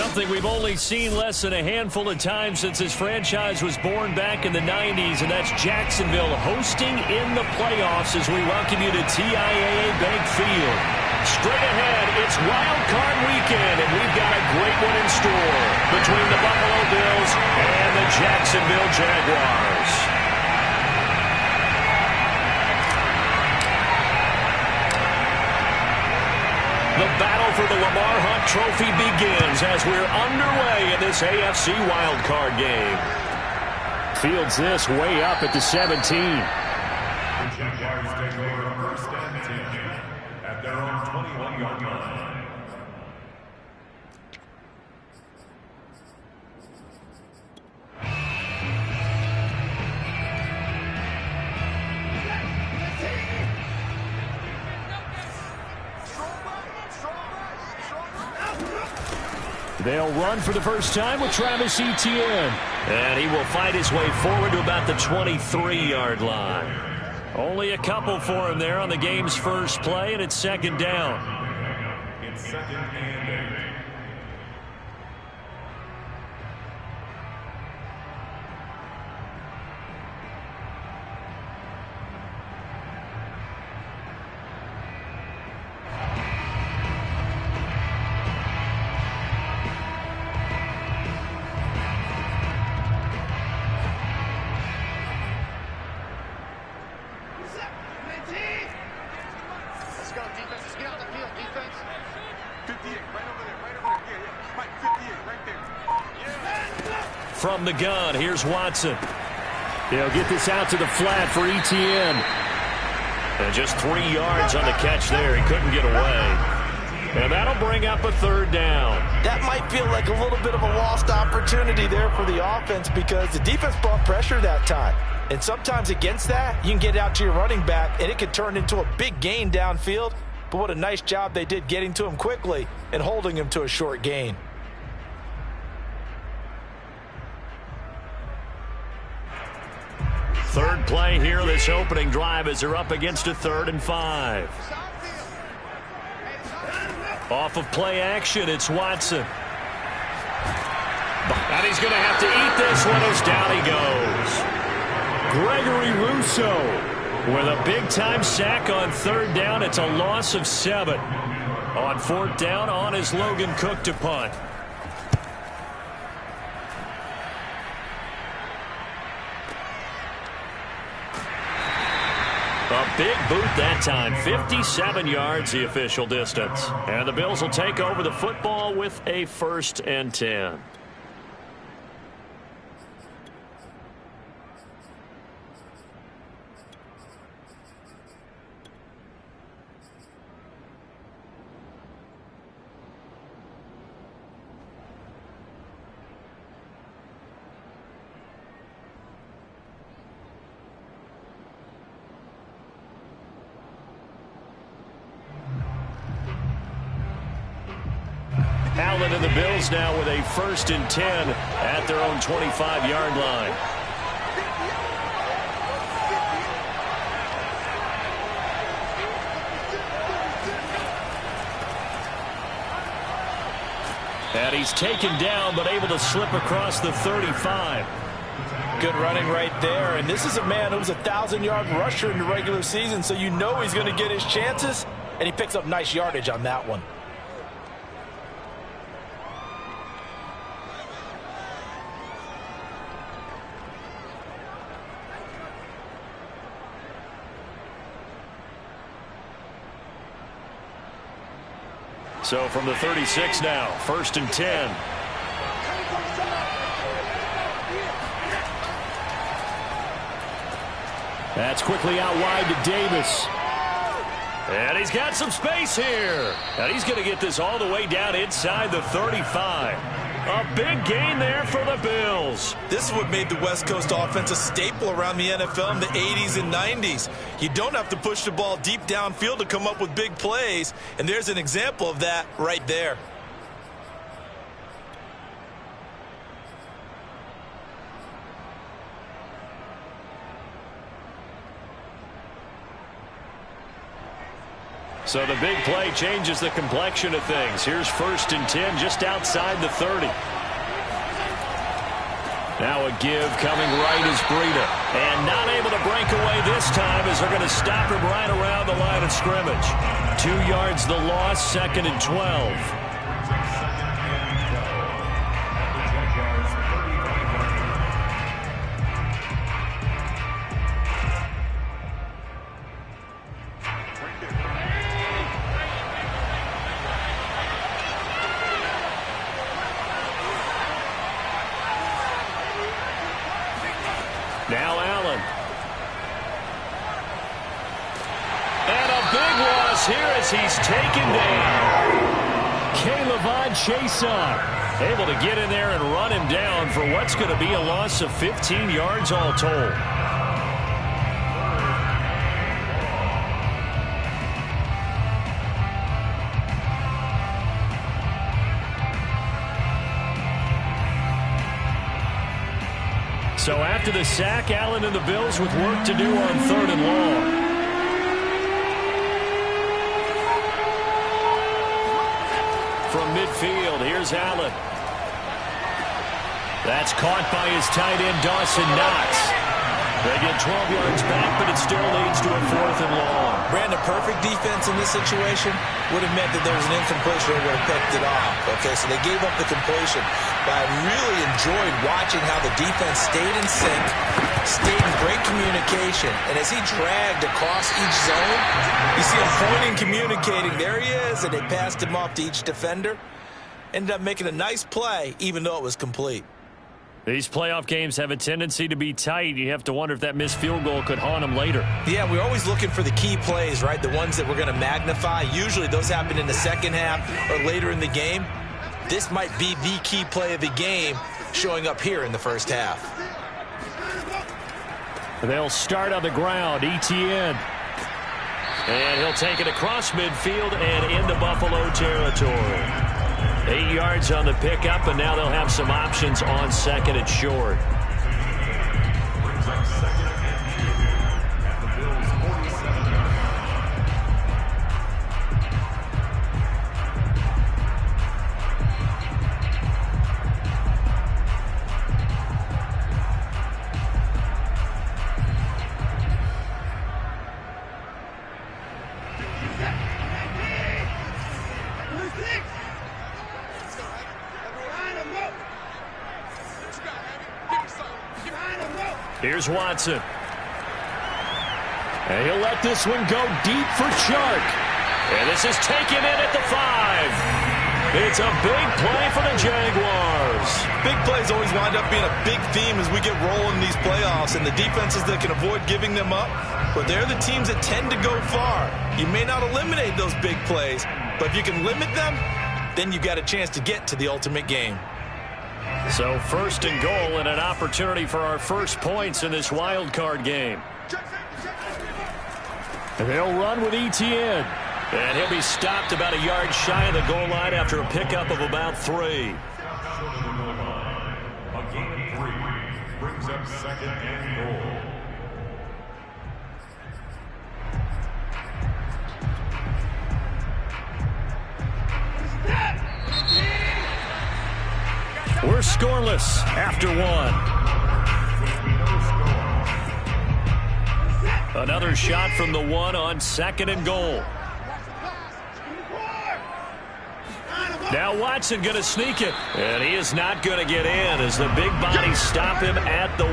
something we've only seen less than a handful of times since this franchise was born back in the 90s, and that's Jacksonville hosting in the playoffs as we welcome you to TIAA Bank Field. Straight ahead, it's Wild Card Weekend, and we've got a great one in store between the Buffalo Bills and the Jacksonville Jaguars. The battle for the Lamar Hunt Trophy begins as we're underway in this AFC wildcard game. Fields this way up at the 17. The Jaguars take over first and 10 at their own 21-yard line. They'll run for the first time with Travis Etienne. And he will fight his way forward to about the 23-yard line. Only a couple for him there on the game's first play, and it's second down. It's second and 8. From the gun, here's Watson. He'll get this out to the flat for Etienne. And just 3 yards on the catch there. He couldn't get away. And that'll bring up a third down. That might feel like a little bit of a lost opportunity there for the offense because the defense brought pressure that time. And sometimes against that, you can get out to your running back, and it could turn into a big gain downfield. But what a nice job they did getting to him quickly and holding him to a short gain. Third play here, this opening drive as they're up against a 3rd and 5. Off of play action, it's Watson. And he's going to have to eat this one as down he goes. Gregory Rousseau with a big-time sack on 3rd down. It's a loss of 7. On 4th down, on is Logan Cook to punt. A big boot that time. 57 yards the official distance. And the Bills will take over the football with a 1st and 10. Allen and the Bills now with a 1st and 10 at their own 25-yard line. And he's taken down but able to slip across the 35. Good running right there. And this is a man who was a 1,000-yard rusher in the regular season, so you know he's going to get his chances, and he picks up nice yardage on that one. So from the 36 now, 1st and 10. That's quickly out wide to Davis. And he's got some space here. And he's going to get this all the way down inside the 35. A big gain there for the Bills. This is what made the West Coast offense a staple around the NFL in the 80s and 90s. You don't have to push the ball deep downfield to come up with big plays, and there's an example of that right there. So the big play changes the complexion of things. Here's 1st and 10 just outside the 30. Now a give coming right is Breida. And not able to break away this time as they're going to stop him right around the line of scrimmage. 2 yards the loss, 2nd and 12. Now Allen. And a big loss here as he's taken down. K'Lavon Chaisson able to get in there and run him down for what's going to be a loss of 15 yards all told. So after the sack, Allen and the Bills with work to do on 3rd and long. From midfield, here's Allen. That's caught by his tight end, Dawson Knox. They get 12 yards back, but it still leads to a 4th and long. Brandon, perfect defense in this situation would have meant that there was an incompletion or would have picked it off. Okay, so they gave up the completion. But I really enjoyed watching how the defense stayed in sync, stayed in great communication. And as he dragged across each zone, you see him pointing, communicating. There he is, and they passed him off to each defender. Ended up making a nice play, even though it was complete. These playoff games have a tendency to be tight. You have to wonder if that missed field goal could haunt them later. Yeah, we're always looking for the key plays, right? The ones that we're going to magnify. Usually those happen in the second half or later in the game. This might be the key play of the game showing up here in the first half. They'll start on the ground. Etienne. And he'll take it across midfield and into Buffalo territory. 8 yards on the pickup, and now they'll have some options on 2nd and short. Here's Watson. And he'll let this one go deep for Chark. And this is taken in at the 5. It's a big play for the Jaguars. Big plays always wind up being a big theme as we get rolling in these playoffs, and the defenses that can avoid giving them up, but they're the teams that tend to go far. You may not eliminate those big plays, but if you can limit them, then you've got a chance to get to the ultimate game. So 1st and goal and an opportunity for our first points in this wild card game. And they'll run with Etienne. And he'll be stopped about a yard shy of the goal line after a pickup of about 3. A gain of 3 brings up 2nd and goal. We're scoreless after 1. Another shot from the 1 on 2nd and goal. Now Watson going to sneak it. And he is not going to get in as the big bodies stop him at the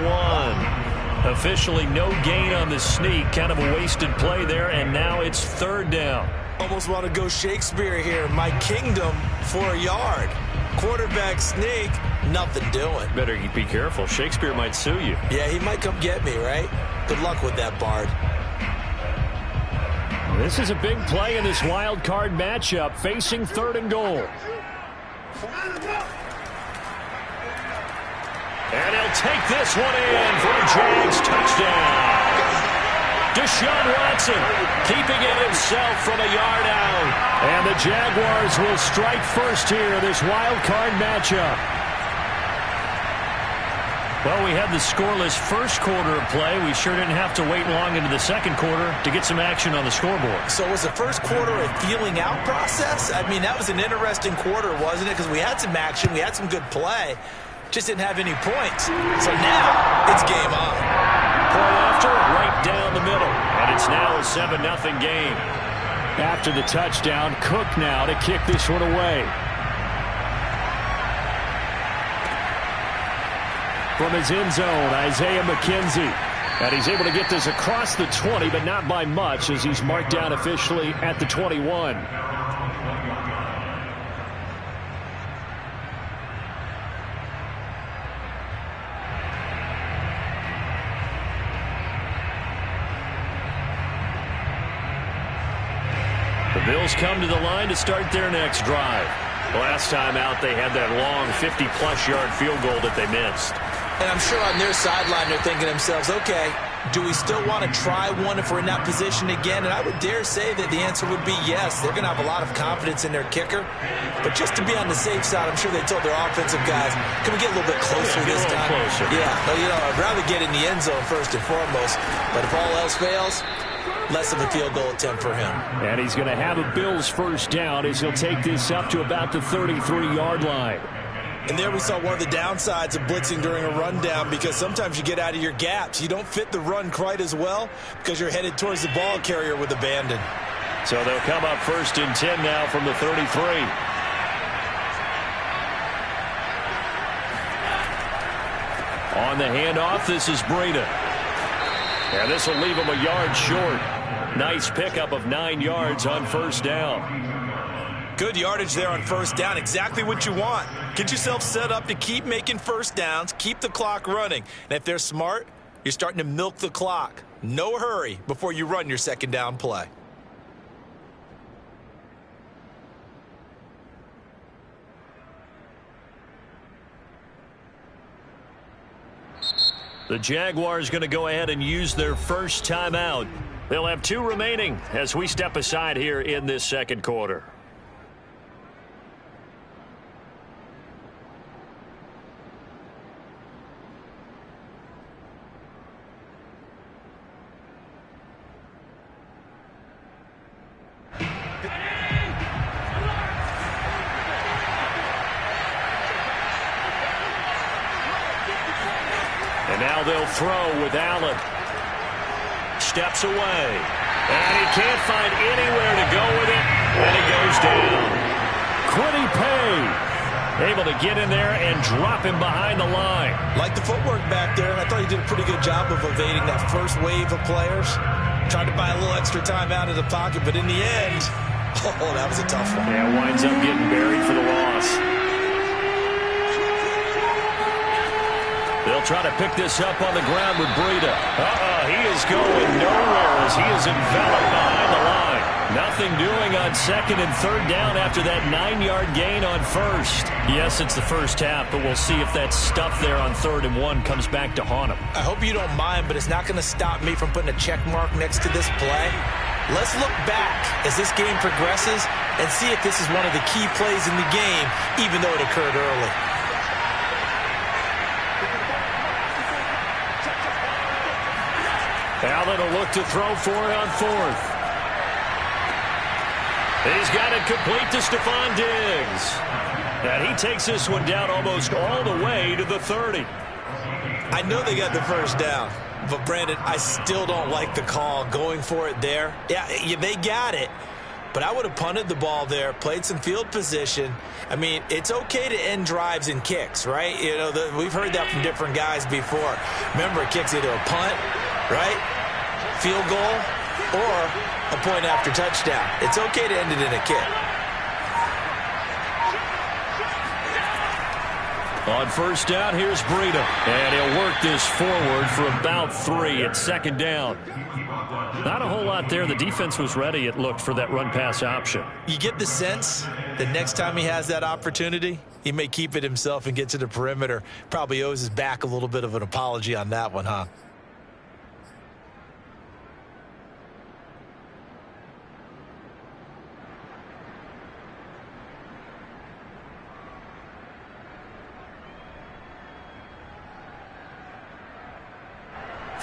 1. Officially no gain on the sneak. Kind of a wasted play there, and now it's 3rd down. Almost want to go Shakespeare here. My kingdom for a yard. Quarterback sneak, nothing doing. Better be careful. Shakespeare might sue you. Yeah, he might come get me, right? Good luck with that, Bard. This is a big play in this wild card matchup, facing 3rd and goal. And he'll take this one in for a Jags touchdown. Deshaun Watson keeping it himself from a yard out. And the Jaguars will strike first here in this wild card matchup. Well, we had the scoreless first quarter of play. We sure didn't have to wait long into the second quarter to get some action on the scoreboard. So was the first quarter a feeling out process? I mean, that was an interesting quarter, wasn't it? Because we had some action, we had some good play, just didn't have any points. So now it's game on. Point after, right down the middle. And it's now a 7-0 game. After the touchdown, Cook now to kick this one away. From his end zone, Isaiah McKenzie. And he's able to get this across the 20, but not by much, as he's marked down officially at the 21. The Bills come to the line to start their next drive. Last time out, they had that long 50-plus yard field goal that they missed. And I'm sure on their sideline they're thinking to themselves, okay, do we still want to try one if we're in that position again? And I would dare say that the answer would be yes. They're going to have a lot of confidence in their kicker. But just to be on the safe side, I'm sure they told their offensive guys, can we get a little bit closer this time? Closer. Yeah, well, you know, I'd rather get in the end zone first and foremost. But if all else fails, less of a field goal attempt for him. And he's going to have a Bills first down as he'll take this up to about the 33-yard line. And there we saw one of the downsides of blitzing during a rundown, because sometimes you get out of your gaps. You don't fit the run quite as well because you're headed towards the ball carrier with abandon. So they'll come up 1st and 10 now from the 33. On the handoff, this is Breida. And this will leave him a yard short. Nice pickup of 9 yards on first down. Good yardage there on first down. Exactly what you want. Get yourself set up to keep making first downs, keep the clock running. And if they're smart, you're starting to milk the clock. No hurry before you run your second down play. The Jaguars going to go ahead and use their first timeout. They'll have 2 remaining as we step aside here in this second quarter. And now they'll throw with Allen. Steps away. And he can't find anywhere to go with it. And it goes down. Quiddy Pay able to get in there and drop him behind the line. Like the footwork back there. I thought he did a pretty good job of evading that first wave of players. Tried to buy a little extra time out of the pocket, but in the end, oh, that was a tough one. Yeah, winds up getting buried for the loss. They'll try to pick this up on the ground with Breida. He is going nowhere as he is enveloped behind the line. Nothing doing on second and third down after that 9-yard gain on first. Yes, it's the first half, but we'll see if that stuff there on 3rd and 1 comes back to haunt him. I hope you don't mind, but it's not going to stop me from putting a check mark next to this play. Let's look back as this game progresses and see if this is one of the key plays in the game, even though it occurred early. Allen will look to throw for it on 4th. He's got it complete to Stephon Diggs. And he takes this one down almost all the way to the 30. I know they got the first down, but Brandon, I still don't like the call going for it there. Yeah, they got it, but I would have punted the ball there, played some field position. I mean, it's okay to end drives and kicks, right? You know, we've heard that from different guys before. Remember, it kicks either a punt, right, field goal, or a point after touchdown. It's okay to end it in a kick. On first down, here's Breida. And he'll work this forward for about 3 at second down. Not a whole lot there. The defense was ready, it looked, for that run-pass option. You get the sense that next time he has that opportunity, he may keep it himself and get to the perimeter. Probably owes his back a little bit of an apology on that one, huh?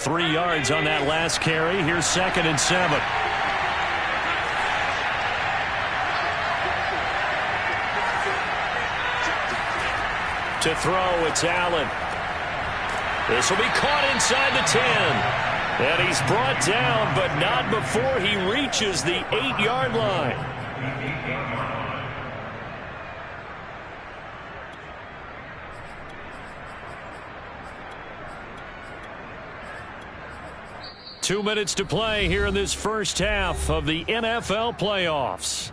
3 yards on that last carry. Here's 2nd and 7. To throw, it's Allen. This will be caught inside the 10. And he's brought down, but not before he reaches the 8-yard line. Two minutes to play here in this first half of the NFL playoffs.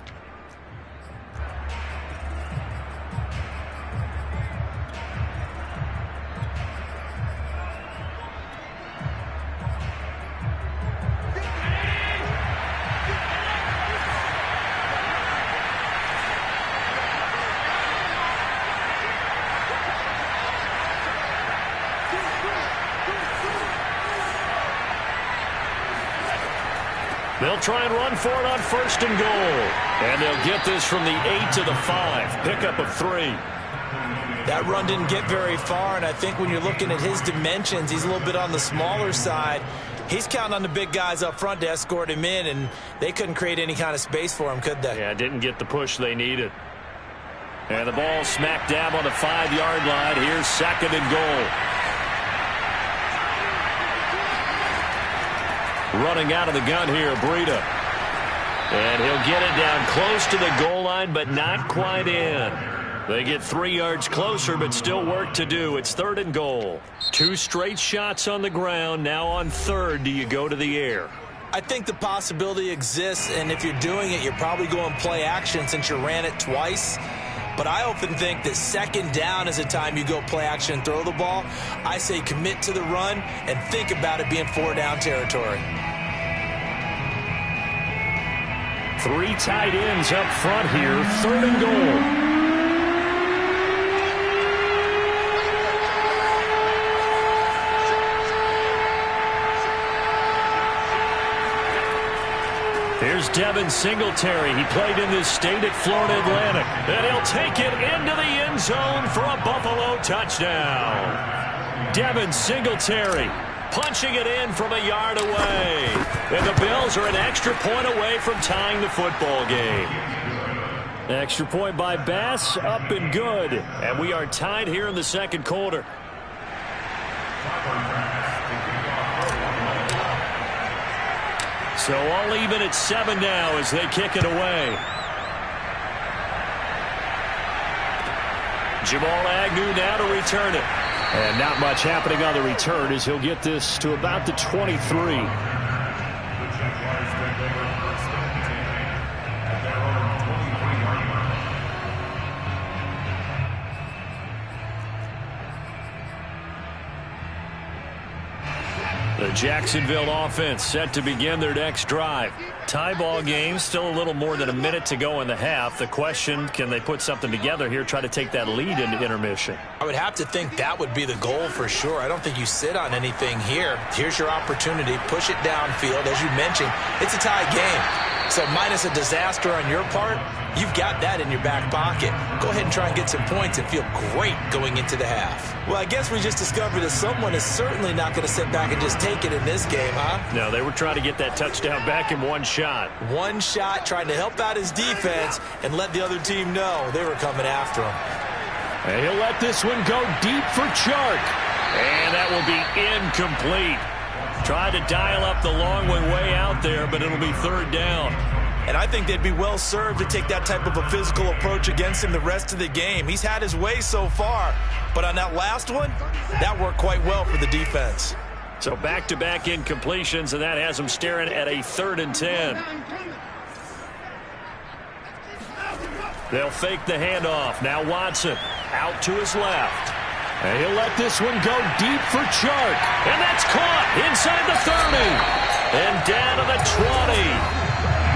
They'll try and run for it on 1st and goal. And they'll get this from the 8 to the 5. Pickup of 3. That run didn't get very far, and I think when you're looking at his dimensions, he's a little bit on the smaller side. He's counting on the big guys up front to escort him in, and they couldn't create any kind of space for him, could they? Yeah, didn't get the push they needed. And the ball smack dab on the 5-yard line. Here's 2nd and goal. Running out of the gun here, Breida. And he'll get it down close to the goal line, but not quite in. They get 3 yards closer, but still work to do. It's 3rd and goal. 2 straight shots on the ground. Now on 3rd, do you go to the air? I think the possibility exists, and if you're doing it, you're probably going play action since you ran it twice. But I often think that 2nd down is the time you go play action and throw the ball. I say commit to the run and think about it being 4-down territory. 3 tight ends up front here. 3rd and goal. Here's Devin Singletary. He played in this state at Florida Atlantic. And he'll take it into the end zone for a Buffalo touchdown. Devin Singletary punching it in from a yard away. And the Bills are an extra point away from tying the football game. Extra point by Bass, up and good. And we are tied here in the 2nd quarter. So all even at 7 now as they kick it away. Jamal Agnew now to return it. And not much happening on the return as he'll get this to about the 23. The Jacksonville offense set to begin their next drive. Tie ball game, still a little more than a minute to go in the half. The question, can they put something together here, try to take that lead into intermission? I would have to think that would be the goal for sure. I don't think you sit on anything here. Here's your opportunity. Push it downfield. As you mentioned, it's a tie game. So minus a disaster on your part, you've got that in your back pocket. Go ahead and try and get some points and feel great going into the half. Well, I guess we just discovered that someone is certainly not going to sit back and just take it in this game, huh? No, they were trying to get that touchdown back in one shot. One shot, trying to help out his defense and let the other team know they were coming after him. And he'll let this one go deep for Chark. And that will be incomplete. Tried to dial up the long one way out there, but it'll be 3rd down. And I think they'd be well served to take that type of a physical approach against him the rest of the game. He's had his way so far, but on that last one, that worked quite well for the defense. So back-to-back incompletions, and that has him staring at a 3rd and 10. They'll fake the handoff. Now Watson out to his left. And he'll let this one go deep for Chark. And that's caught inside the 30. And down to the 20.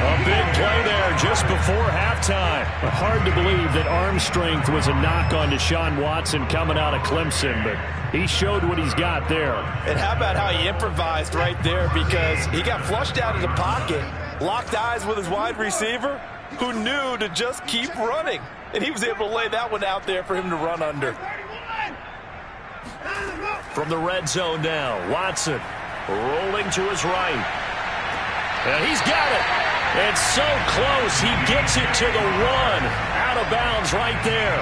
A big play there just before halftime. Hard to believe that arm strength was a knock on Deshaun Watson coming out of Clemson, but he showed what he's got there. And how about how he improvised right there, because he got flushed out of the pocket, locked eyes with his wide receiver, who knew to just keep running. And he was able to lay that one out there for him to run under. From the red zone now, Watson rolling to his right. And he's got it. It's so close. He gets it to the 1. Out of bounds right there.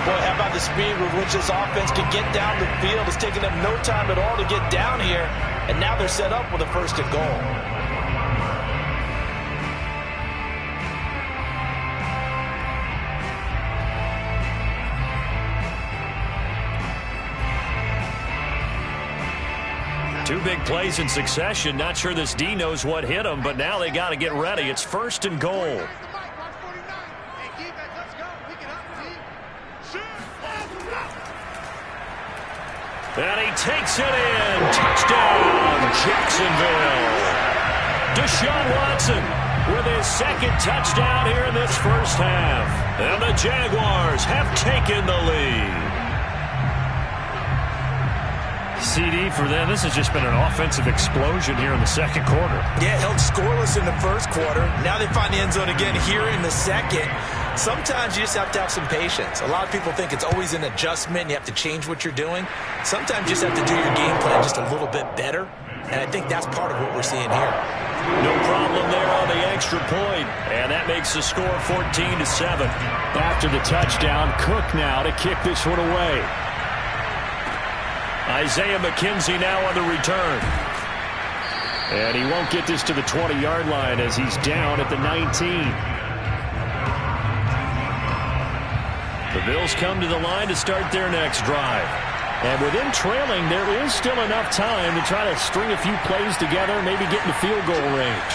Boy, how about the speed with which this offense can get down the field? It's taking them no time at all to get down here. And now they're set up with a 1st and goal. Two big plays in succession. Not sure this D knows what hit him, but now they got to get ready. It's 1st and goal. And he takes it in. Touchdown, Jacksonville. Deshaun Watson with his 2nd touchdown here in this 1st half. And the Jaguars have taken the lead. CD for them, this has just been an offensive explosion here in the 2nd quarter. Yeah, held scoreless in the 1st quarter. Now they find the end zone again here in the 2nd. Sometimes you just have to have some patience. A lot of people think it's always an adjustment. You have to change what you're doing. Sometimes you just have to do your game plan just a little bit better. And I think that's part of what we're seeing here. No problem there on the extra point. And that makes the score 14-7. After the touchdown, Cook now to kick this one away. Isaiah McKenzie now on the return. And he won't get this to the 20-yard line as he's down at the 19. The Bills come to the line to start their next drive. And with them trailing, there is still enough time to try to string a few plays together, maybe get into field goal range.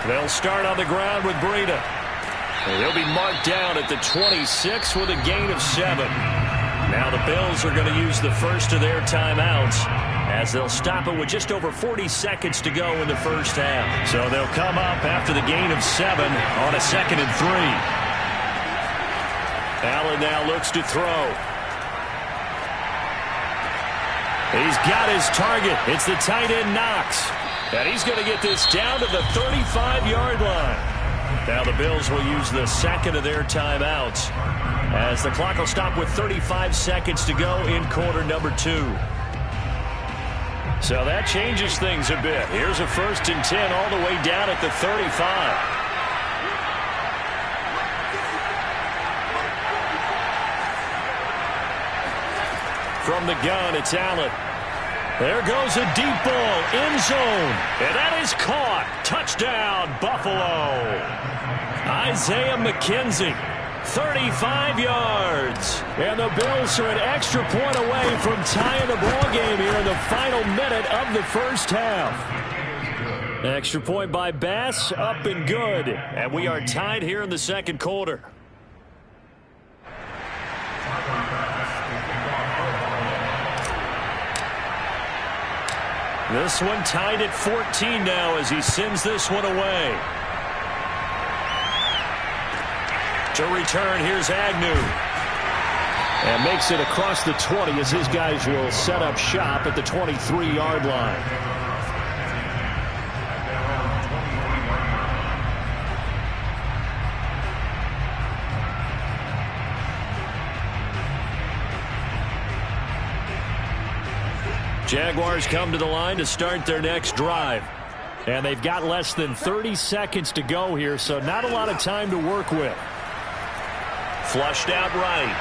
They'll start on the ground with Breida. And he'll be marked down at the 26 with a gain of 7. Now the Bills are going to use the first of their timeouts as they'll stop it with just over 40 seconds to go in the 1st half. So they'll come up after the gain of 7 on a 2nd and 3. Allen now looks to throw. He's got his target. It's the tight end Knox. And he's going to get this down to the 35-yard line. Now the Bills will use the 2nd of their timeouts as the clock will stop with 35 seconds to go in quarter number 2. So that changes things a bit. Here's a 1st and 10 all the way down at the 35. From the gun, it's Allen. There goes a deep ball, end zone, and that is caught. Touchdown, Buffalo. Isaiah McKenzie, 35 yards. And the Bills are an extra point away from tying the ball game here in the final minute of the 1st half. Extra point by Bass, up and good. And we are tied here in the 2nd quarter. This one tied at 14 now as he sends this one away. To return, here's Agnew. And makes it across the 20 as his guys will set up shop at the 23-yard line. Jaguars come to the line to start their next drive. And they've got less than 30 seconds to go here, so not a lot of time to work with. Flushed out right.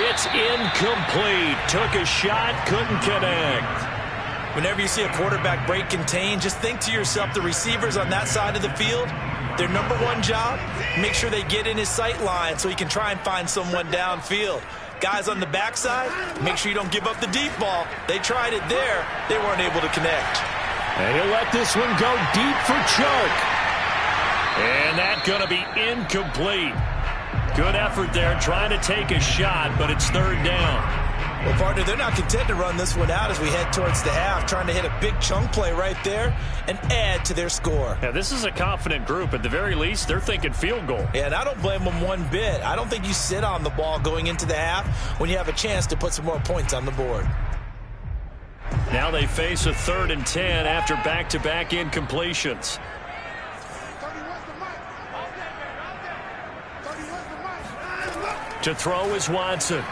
It's incomplete. Took a shot, couldn't connect. Whenever you see a quarterback break contain, just think to yourself, the receivers on that side of the field, their number one job, make sure they get in his sight line so he can try and find someone downfield. Guys on the backside, make sure you don't give up the deep ball. They tried it there. They weren't able to connect. And he'll let this one go deep for Chark. And that's going to be incomplete. Good effort there, trying to take a shot, but it's 3rd down. Well, partner, they're not content to run this one out as we head towards the half, trying to hit a big chunk play right there and add to their score. Yeah, this is a confident group. At the very least, they're thinking field goal. Yeah, and I don't blame them one bit. I don't think you sit on the ball going into the half when you have a chance to put some more points on the board. Now they face a 3rd and 10 after back-to-back incompletions. To throw is Watson.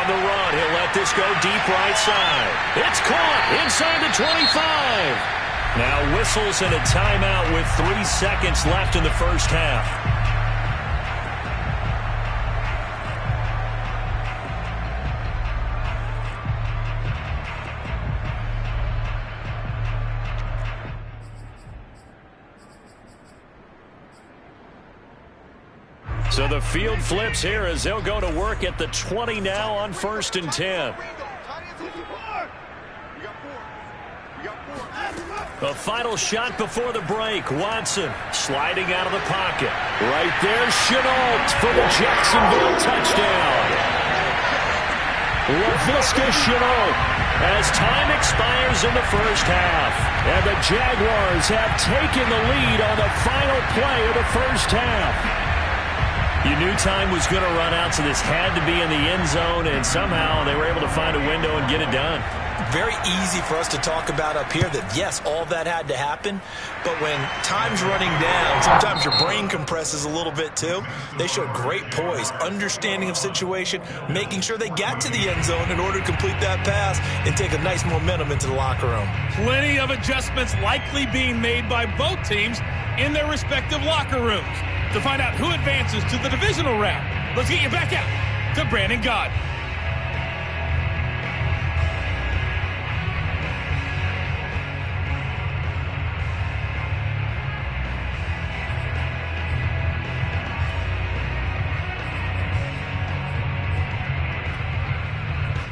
On the run, he'll let this go deep right side. It's caught inside the 25. Now whistles and a timeout with 3 seconds left in the first half. So the field flips here as they'll go to work at the 20 now on 1st and 10. The final shot before the break. Watson sliding out of the pocket. Right there, Chenault for the Jacksonville touchdown. LaVisca Chenault as time expires in the first half. And the Jaguars have taken the lead on the final play of the first half. You knew time was going to run out, so this had to be in the end zone, and somehow they were able to find a window and get it done. Very easy for us to talk about up here that, yes, all that had to happen, but when time's running down, sometimes your brain compresses a little bit too. They showed great poise, understanding of situation, making sure they got to the end zone in order to complete that pass and take a nice momentum into the locker room. Plenty of adjustments likely being made by both teams in their respective locker rooms. To find out who advances to the divisional round, let's get you back out to Brandon Gott.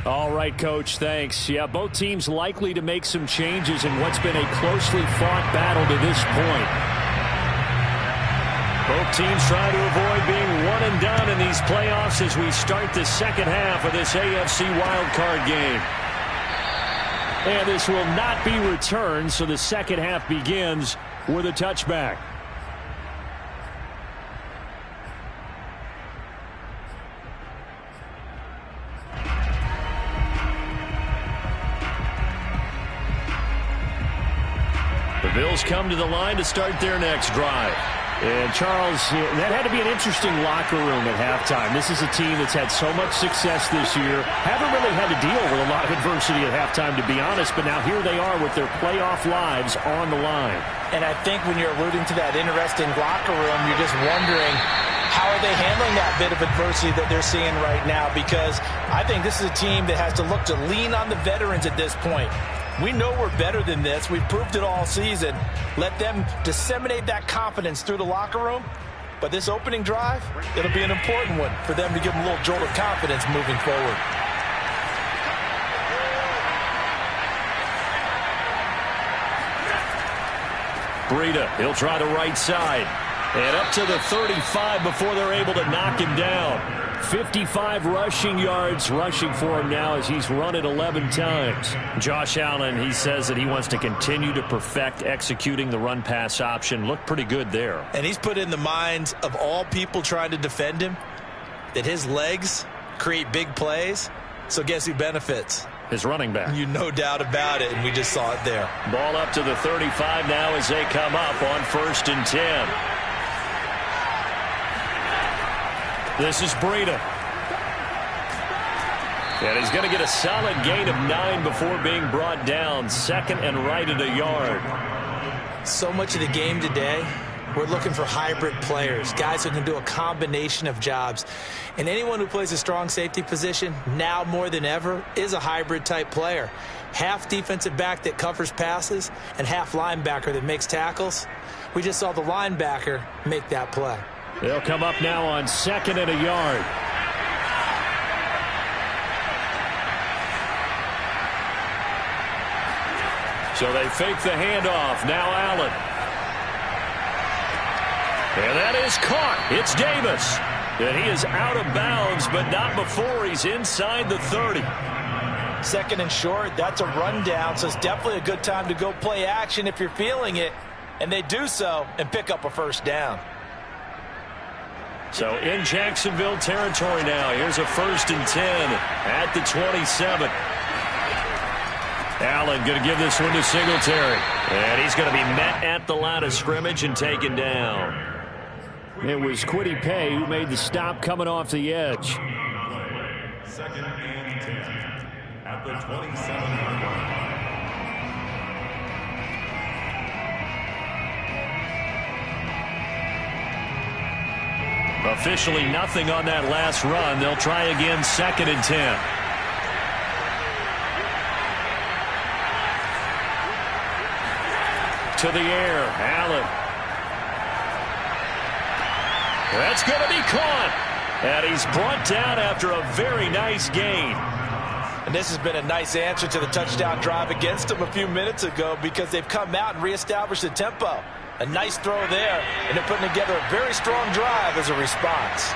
All right, Coach, thanks. Yeah, both teams likely to make some changes in what's been a closely fought battle to this point. Both teams trying to avoid being one and done in these playoffs as we start the second half of this AFC wildcard game. And this will not be returned, so the second half begins with a touchback. The Bills come to the line to start their next drive. And, Charles, that had to be an interesting locker room at halftime. This is a team that's had so much success this year. Haven't really had to deal with a lot of adversity at halftime, to be honest. But now here they are with their playoff lives on the line. And I think when you're alluding to that interesting locker room, you're just wondering, how are they handling that bit of adversity that they're seeing right now? Because I think this is a team that has to look to lean on the veterans at this point. We know we're better than this. We've proved it all season. Let them disseminate that confidence through the locker room. But this opening drive, it'll be an important one for them to give them a little jolt of confidence moving forward. Breida, he'll try the right side. And up to the 35 before they're able to knock him down. 55 rushing yards rushing for him now as he's run it 11 times. Josh Allen, he says that he wants to continue to perfect executing the run-pass option. Looked pretty good there. And he's put in the minds of all people trying to defend him that his legs create big plays. So guess who benefits? His running back. You no doubt about it, and we just saw it there. Ball up to the 35 now as they come up on 1st and 10. This is Breida. And he's going to get a solid gain of 9 before being brought down. 2nd and right at a yard. So much of the game today, we're looking for hybrid players, guys who can do a combination of jobs. And anyone who plays a strong safety position, now more than ever, is a hybrid type player. Half defensive back that covers passes and half linebacker that makes tackles. We just saw the linebacker make that play. They'll come up now on 2nd and a yard. So they fake the handoff. Now Allen. And that is caught. It's Davis. And he is out of bounds, but not before he's inside the 30. 2nd and short, that's a rundown, so it's definitely a good time to go play action if you're feeling it. And they do so and pick up a first down. So in Jacksonville territory now. Here's a 1st and 10 at the 27. Allen going to give this one to Singletary. And he's going to be met at the line of scrimmage and taken down. It was Kwity Paye who made the stop coming off the edge. Second and 10 at the 27-yard line. Officially nothing on that last run. They'll try again, second and 10. To the air, Allen. That's going to be caught. And he's brought down after a very nice gain. And this has been a nice answer to the touchdown drive against them a few minutes ago because they've come out and reestablished the tempo. A nice throw there, and they're putting together a very strong drive as a response.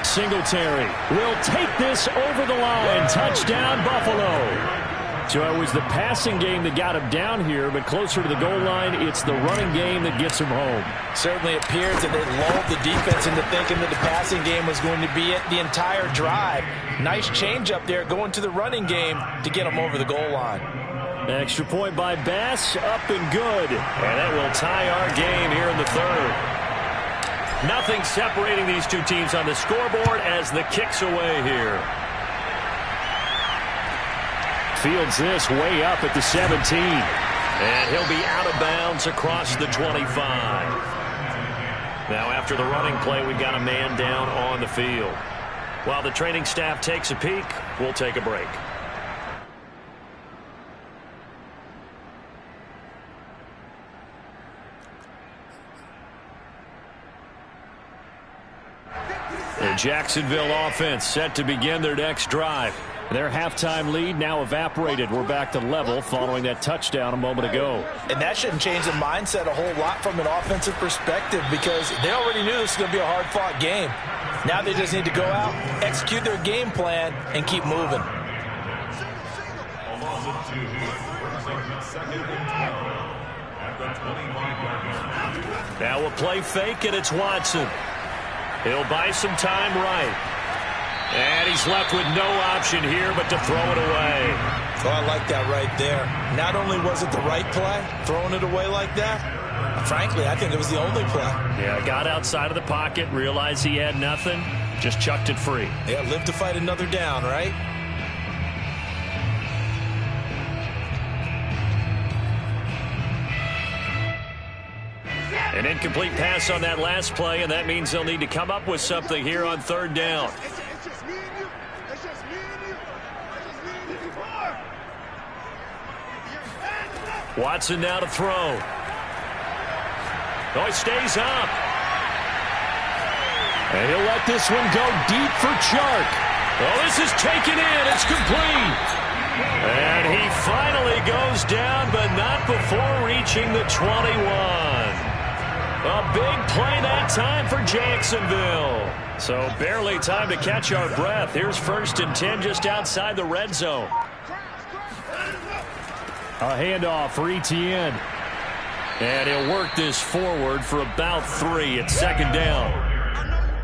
Singletary will take this over the line. Touchdown, Buffalo. So it was the passing game that got him down here, but closer to the goal line, it's the running game that gets him home. Certainly appears that they lulled the defense into thinking that the passing game was going to be it the entire drive. Nice change up there going to the running game to get him over the goal line. Extra point by Bass, up and good. And that will tie our game here in the third. Nothing separating these two teams on the scoreboard as the kick's away here. Fields this way up at the 17. And he'll be out of bounds across the 25. Now after the running play, we've got a man down on the field. While the training staff takes a peek, we'll take a break. The Jacksonville offense set to begin their next drive. Their halftime lead now evaporated. We're back to level following that touchdown a moment ago. And that shouldn't change the mindset a whole lot from an offensive perspective because they already knew this was going to be a hard-fought game. Now they just need to go out, execute their game plan, and keep moving. Now a play fake, and it's Watson. He'll buy some time right. And he's left with no option here but to throw it away. Oh, I like that right there. Not only was it the right play, throwing it away like that, frankly, I think it was the only play. Yeah, got outside of the pocket, realized he had nothing, just chucked it free. Yeah, live to fight another down, right? An incomplete pass on that last play, and that means they'll need to come up with something here on third down. Watson now to throw. Oh, he stays up. And he'll let this one go deep for Chark. Oh, this is taken in. It's complete. And he finally goes down, but not before reaching the 21. A big play that time for Jacksonville. So barely time to catch our breath. Here's 1st and 10 just outside the red zone. A handoff for Etienne. And he'll work this forward for about 3 at second down.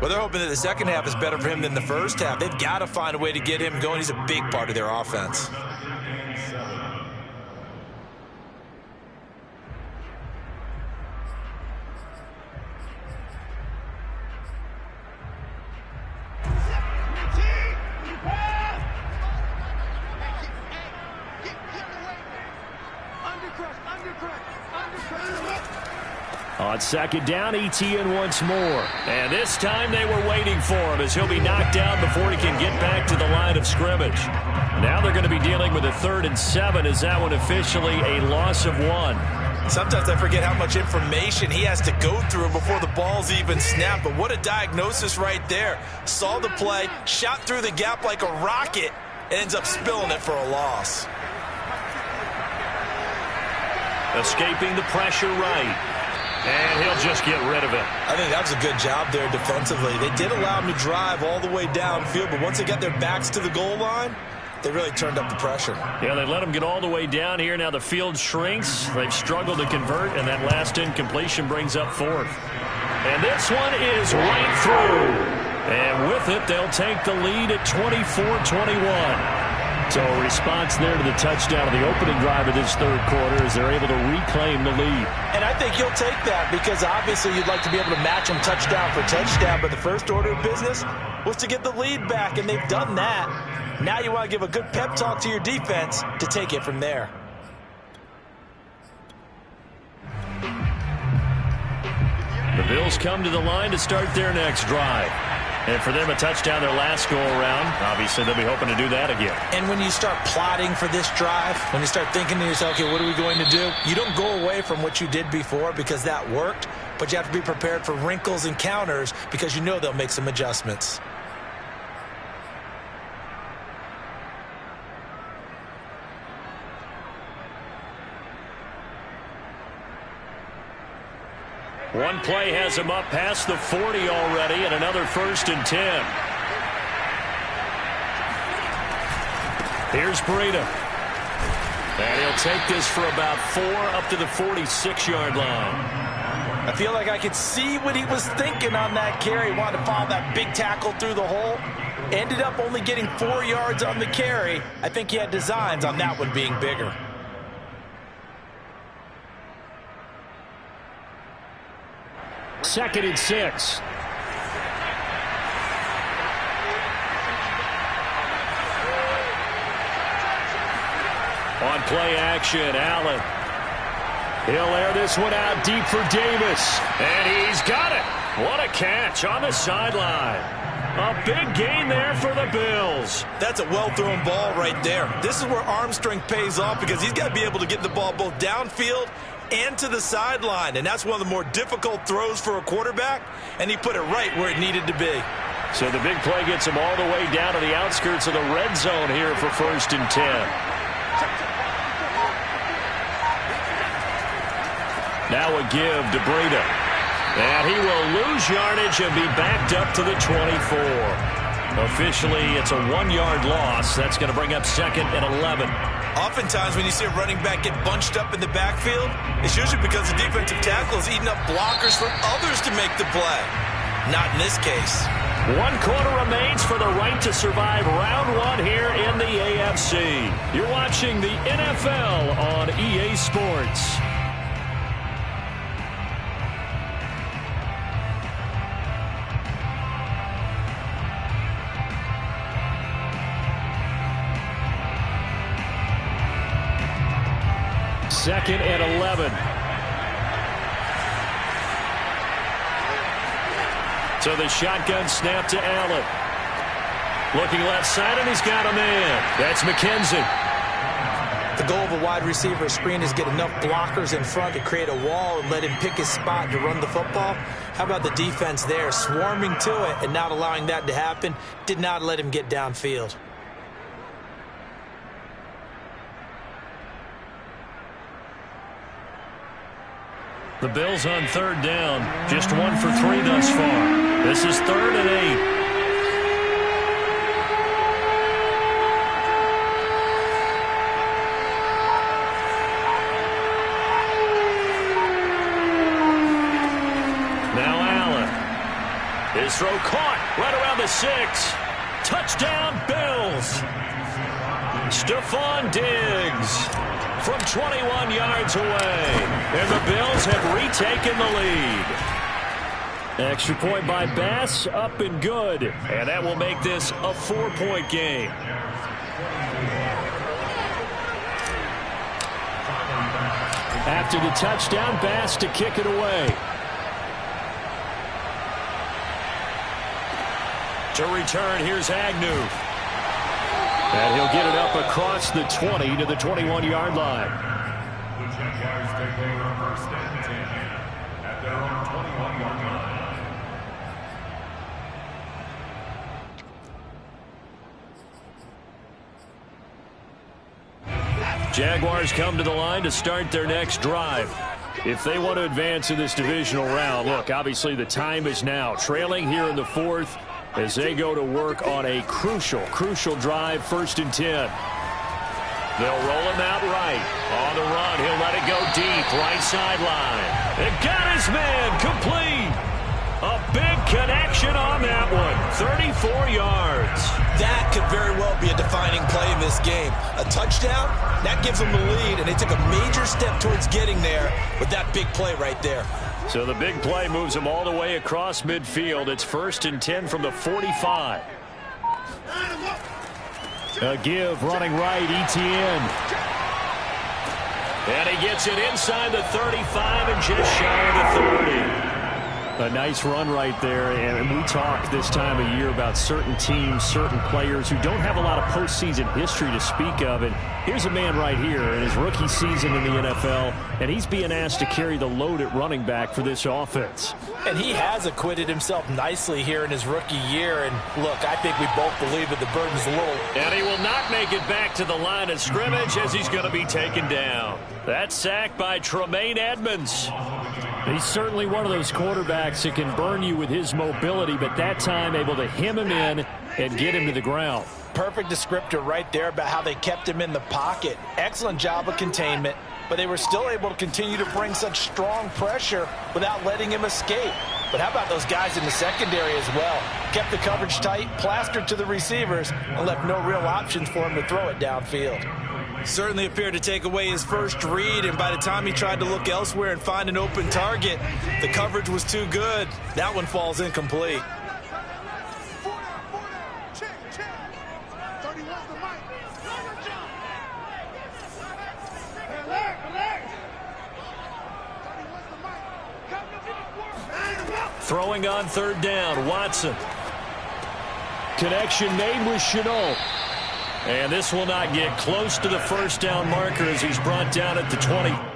Well, they're hoping that the second half is better for him than the first half. They've got to find a way to get him going. He's a big part of their offense. On second down, Etienne once more. And this time they were waiting for him as he'll be knocked down before he can get back to the line of scrimmage. Now they're going to be dealing with a 3rd and 7 as that one officially a loss of 1. Sometimes I forget how much information he has to go through before the ball's even snapped. But what a diagnosis right there. Saw the play, shot through the gap like a rocket, and ends up spilling it for a loss. Escaping the pressure right. And he'll just get rid of it. I think that was a good job there defensively. They did allow him to drive all the way downfield, but once they got their backs to the goal line, they really turned up the pressure. Yeah, they let him get all the way down here. Now the field shrinks. They've struggled to convert, and that last incompletion brings up 4th. And this one is right through. And with it, they'll take the lead at 24-21. So a response there to the touchdown of the opening drive of this third quarter as they're able to reclaim the lead. And I think you'll take that because obviously you'd like to be able to match them touchdown for touchdown, but the first order of business was to get the lead back, and they've done that. Now you want to give a good pep talk to your defense to take it from there. The Bills come to the line to start their next drive. And for them, a touchdown their last go-around. Obviously, they'll be hoping to do that again. And when you start plotting for this drive, when you start thinking to yourself, okay, what are we going to do? You don't go away from what you did before because that worked, but you have to be prepared for wrinkles and counters because you know they'll make some adjustments. One play has him up past the 40 already, and another 1st and 10. Here's Breida. And he'll take this for about 4 up to the 46-yard line. I feel like I could see what he was thinking on that carry. He wanted to follow that big tackle through the hole. Ended up only getting 4 yards on the carry. I think he had designs on that one being bigger. Second and 6. On play action, Allen. He'll air this one out deep for Davis. And he's got it. What a catch on the sideline. A big gain there for the Bills. That's a well-thrown ball right there. This is where arm strength pays off because he's got to be able to get the ball both downfield and to the sideline, and that's one of the more difficult throws for a quarterback, and he put it right where it needed to be. So the big play gets him all the way down to the outskirts of the red zone here for 1st and 10. Now a give to Breida. And he will lose yardage and be backed up to the 24. Officially, it's a 1-yard loss. That's going to bring up 2nd and 11. Oftentimes when you see a running back get bunched up in the backfield, it's usually because the defensive tackle is eating up blockers from others to make the play. Not in this case. 1 quarter remains for the right to survive round 1 here in the AFC. You're watching the NFL on EA Sports. Second and 11. So the shotgun snap to Allen. Looking left side, and he's got a man. That's McKenzie. The goal of a wide receiver screen is get enough blockers in front to create a wall and let him pick his spot to run the football. How about the defense there, swarming to it and not allowing that to happen? Did not let him get downfield. The Bills on 3rd down. Just 1 for 3 thus far. This is 3rd and 8. Now Allen. His throw caught right around the 6. Touchdown, Bills. Stephon Diggs from 21 yards away. And the Bills have retaken the lead. Extra point by Bass, up and good. And that will make this a 4-point game. After the touchdown, Bass to kick it away. To return, here's Agnew. And he'll get it up across the 20 to the 21-yard line. The Jags take over 1st and 10 at their own 21-yard line. Jaguars come to the line to start their next drive. If they want to advance in this divisional round, look, obviously the time is now. Trailing here in the 4th as they go to work on a crucial drive, 1st and 10. They'll roll him out right. On the run, he'll let it go deep, right sideline. It got his man, complete. A big connection on that one, 34 yards. That could very well be a defining play in this game. A touchdown, that gives them the lead, and they took a major step towards getting there with that big play right there. So the big play moves them all the way across midfield. It's 1st and 10 from the 45. A give running right, Etienne. And he gets it inside the 35 and just shy of the 30. A nice run right there, and we talk this time of year about certain teams, certain players who don't have a lot of postseason history to speak of. And here's a man right here in his rookie season in the NFL, and he's being asked to carry the load at running back for this offense. And he has acquitted himself nicely here in his rookie year. And look, I think we both believe that the burden's a little. And he will not make it back to the line of scrimmage as he's going to be taken down. That sack by Tremaine Edmonds. He's certainly one of those quarterbacks that can burn you with his mobility, but that time able to hem him in and get him to the ground. Perfect descriptor right there about how they kept him in the pocket. Excellent job of containment, but they were still able to continue to bring such strong pressure without letting him escape. But how about those guys in the secondary as well? Kept the coverage tight, plastered to the receivers, and left no real options for him to throw it downfield. Certainly appeared to take away his first read, and by the time he tried to look elsewhere and find an open target, the coverage was too good. That one falls incomplete. Throwing on 3rd down, Watson. Connection made with Chenault. And this will not get close to the first down marker as he's brought down at the 20.